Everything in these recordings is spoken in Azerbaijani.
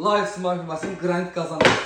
Live Smart firmasının Granit qazanması.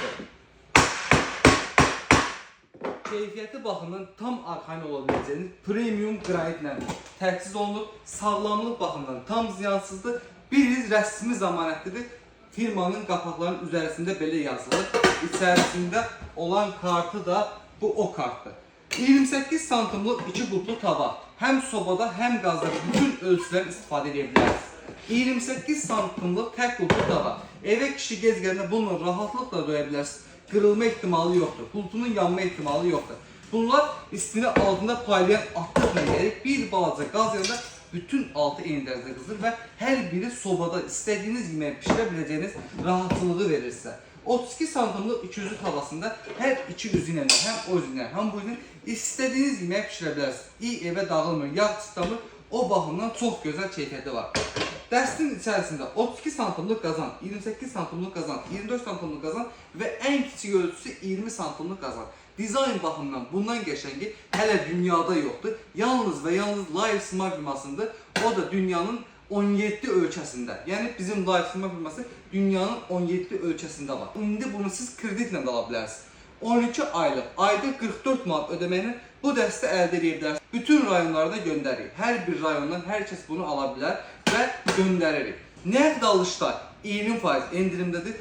Keyfiyyəti baxımından tam arxayın ola biləcəyiniz premium qranitlə təchiz olunur. Sağlamlıq baxımından tam ziyansızdır. Bir il rəsmi zəmanətlidir. Firmanın qapaqlarının üzərində belə yazılır. İçərisində olan kartı da bu o kartdır. 28 santimlik 2 qutlu tava. Həm sobada, həm qazda bütün ölçülərdən istifadə edə bilərsiniz. 28 santimlik tək qutlu tava. Evə kişi gec gələndə bununla rahatlıqla döyə bilərsiniz. Qırılma ehtimalı yoxdur. Pultunun yanma ehtimalı yoxdur. Bunlar istini altında paylayan atlıqla gəlir. Bir balaca qaz yanında bütün altı eyni dərəcədə qızır və hər biri sobada istədiyiniz yeməyi pişirə biləcəyiniz rahatlığı verir sizə. 32 santimlik 200 tavasında hər iki üzü ilə, həm o üzü ilə, həm bu üzü ilə istədiyiniz yeməyi pişirə bilərsiniz. İyi evə dağılmır, yağ çıtlamır. O baxımdan çox gözəl keyfiyyəti var. Dəstin içərisində 32 santimlik qazan, 28 santimlik qazan, 24 santimlik qazan və ən kiçik ölçüsü 20 santimlik qazan. Dizayn baxımından bundan qəşəngi hələ dünyada yoxdur. Yalnız və yalnız Live Smart firmasındır. O da dünyanın 17 ölkəsində. Yəni bizim Live Smart firması dünyanın 17 ölkəsində var. İndi bunu siz kreditlə də ala bilərsiniz. 12 aylıq, ayda 44 manat ödəməklə bu dəsti əldə edə bilərsiniz. Bütün rayonlarda göndəririk. Hər bir rayondan hər kəs bunu ala bilər və göndəririk. Nəqd alışlar 20% endirimdədir.